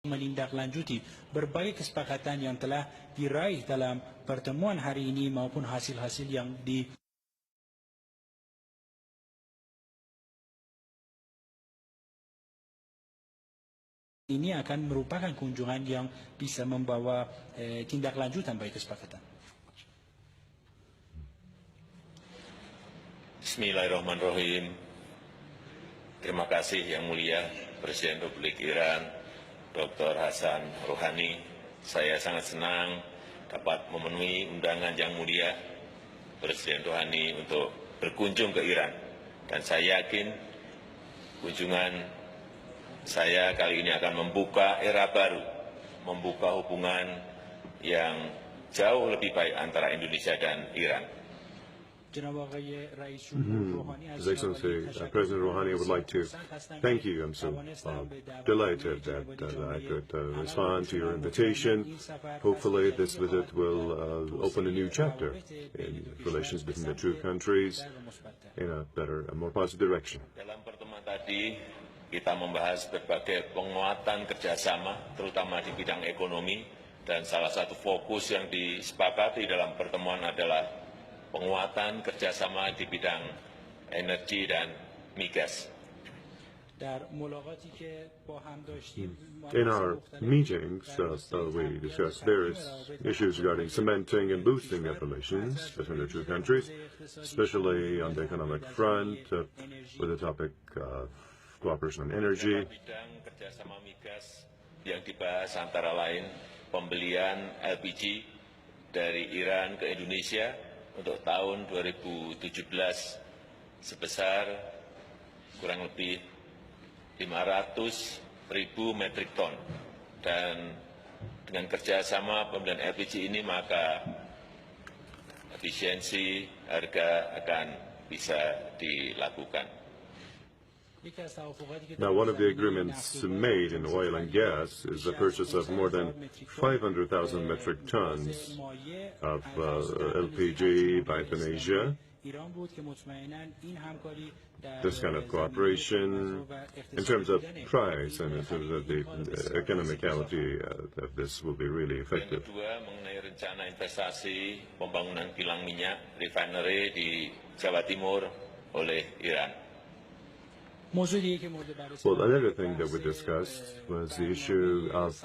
menindaklanjuti berbagai kesepakatan yang telah diraih dalam pertemuan hari ini maupun hasil-hasil yang ini akan merupakan kunjungan yang bisa membawa tindak lanjutan bagi kesepakatan. Bismillahirrahmanirrahim. Terima kasih Yang Mulia Presiden Republik Iran, Dr. Hasan Rouhani. Saya sangat senang dapat memenuhi undangan Yang Mulia Presiden Rouhani untuk berkunjung ke Iran. Dan saya yakin kunjungan saya kali ini akan membuka era baru, membuka hubungan yang jauh lebih baik antara Indonesia dan Iran. His Excellency, President Rouhani, I would like to thank you. I'm so delighted that I could respond to your invitation. Hopefully this visit will open a new chapter in relations between the two countries in a better and more positive direction. Dalam pertemuan tadi, kita membahas berbagai penguatan kerjasama, terutama di bidang ekonomi, dan salah satu fokus yang disepakati dalam pertemuan adalah penguatan kerjasama di bidang energi dan migas. In our meetings, we discussed various issues regarding cementing and boosting of relations between the two countries, especially on the economic front, with the topic of cooperation on energy. Bidang kerjasama migas yang dibahas antara lain pembelian LPG dari Iran ke Indonesia untuk tahun 2017 sebesar kurang lebih 500.000 metrik ton. Dan dengan kerjasama pembelian LPG ini maka efisiensi harga akan bisa dilakukan. Now, one of the agreements made in oil and gas is the purchase of more than 500,000 metric tons of LPG by Indonesia. This kind of cooperation, in terms of price and in terms of the economicality of this, will be really effective. Yang kedua, mengenai rencana investasi pembangunan kilang minyak refinery di Jawa Timur oleh Iran. Well, another thing that we discussed was the issue of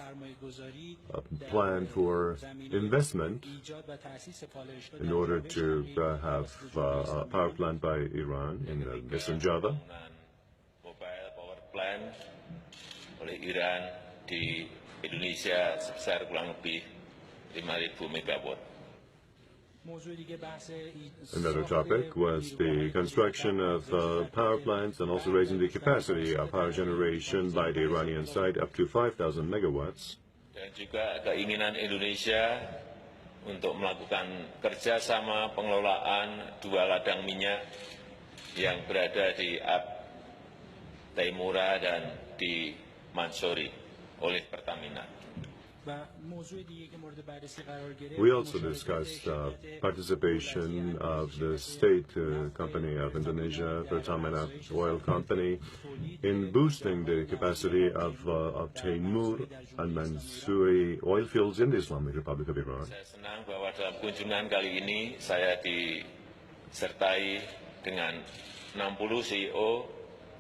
a plan for investment in order to have a power plant by Iran in Eastern Java. Mobile power plant oleh Iran di Indonesia sebesar kurang lebih 5.000 megawatt. Another topic was the construction of power plants and also raising the capacity of power generation by the Iranian side up to 5,000 megawatts. Dan juga keinginan Indonesia untuk melakukan kerjasama pengelolaan dua ladang minyak yang berada di Taimura dan di Mansuri oleh Pertamina. We also discussed participation of the state company of Indonesia, Pertamina Oil Company, in boosting the capacity of Taimur and Mansuri oil fields in the Islamic Republic of Iran. Saya senang bahwa dalam kunjungan kali ini saya disertai dengan 60 CEO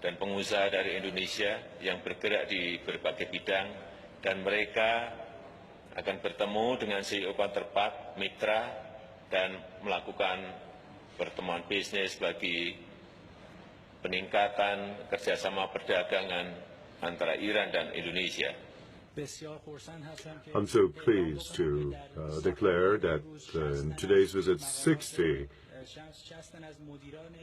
dan pengusaha dari Indonesia yang bergerak di berbagai bidang, dan mereka akan bertemu dengan CEO counterpart, mitra, dan melakukan pertemuan bisnis bagi peningkatan kerjasama perdagangan antara Iran dan Indonesia. I'm so pleased to declare that in today's visit, 60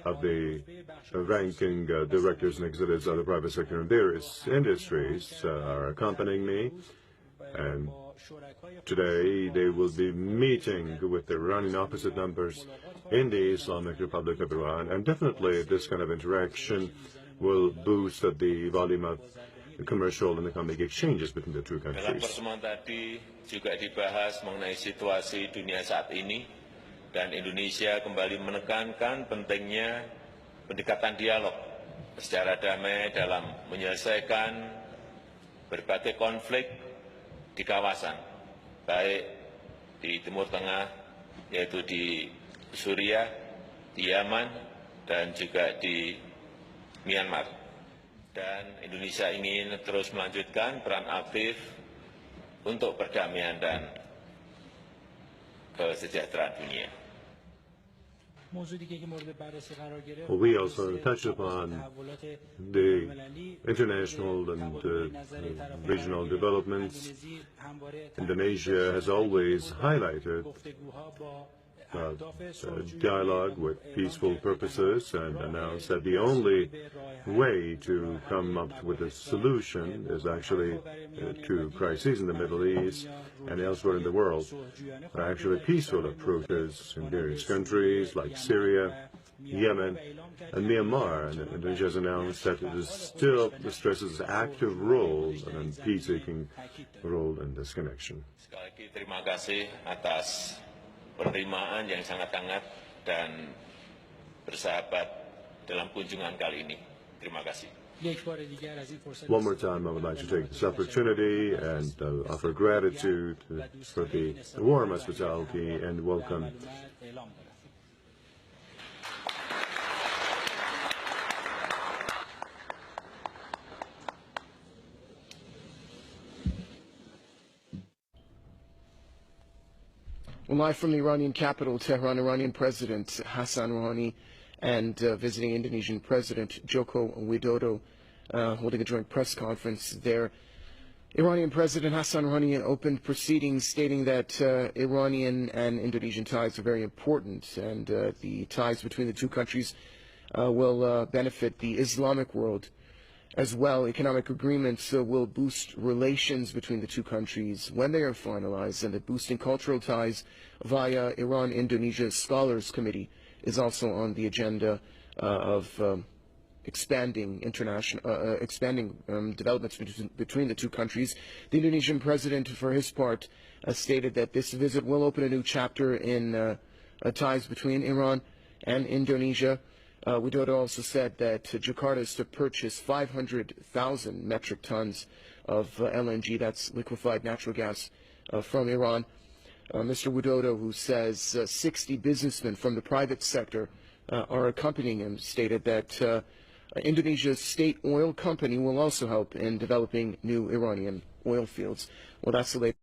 of the ranking directors and executives of the private sector in various industries are accompanying me. And today they will be meeting with the Iranian opposite numbers in the Islamic Republic of Iran. And definitely this kind of interaction will boost the volume of commercial and economic exchanges between the two Dalam countries. pertemuan tadi juga dibahas mengenai situasi dunia saat ini, dan Indonesia kembali menekankan pentingnya pendekatan dialog secara damai dalam menyelesaikan berbagai konflik di kawasan, baik di Timur Tengah, yaitu di Suriah, di Yaman, dan juga di Myanmar. Dan Indonesia ingin terus melanjutkan peran aktif untuk perdamaian dan kesejahteraan dunia. Well, we also touched upon the international and regional developments. Indonesia has always highlighted dialogue with peaceful purposes and announced that the only way to come up with a solution is actually to crises in the Middle East and elsewhere in the world are actually peaceful approaches in various countries like Syria, Yemen, and Myanmar. And Indonesia has announced that it is still stresses active role and peace-seeking role in this connection. Sekali lagi terima kasih atas penerimaan yang sangat hangat dan bersahabat dalam kunjungan kali ini. Terima kasih. One more time, I would like to take this opportunity and offer gratitude for the warm hospitality and welcome. Live from the Iranian capital, Tehran, Iranian President Hassan Rouhani and visiting Indonesian President Joko Widodo holding a joint press conference there. Iranian President Hassan Rouhani opened proceedings stating that Iranian and Indonesian ties are very important, and the ties between the two countries will benefit the Islamic world as well. Economic agreements will boost relations between the two countries when they are finalized, and that boosting cultural ties via Iran-Indonesia Scholars Committee is also on the agenda of expanding developments between the two countries. The Indonesian president, for his part, stated that this visit will open a new chapter in ties between Iran and Indonesia. Widodo also said that Jakarta is to purchase 500,000 metric tons of LNG, that's liquefied natural gas, from Iran. Mr. Widodo, who says 60 businessmen from the private sector are accompanying him, stated that Indonesia's state oil company will also help in developing new Iranian oil fields. Well, that's the latest.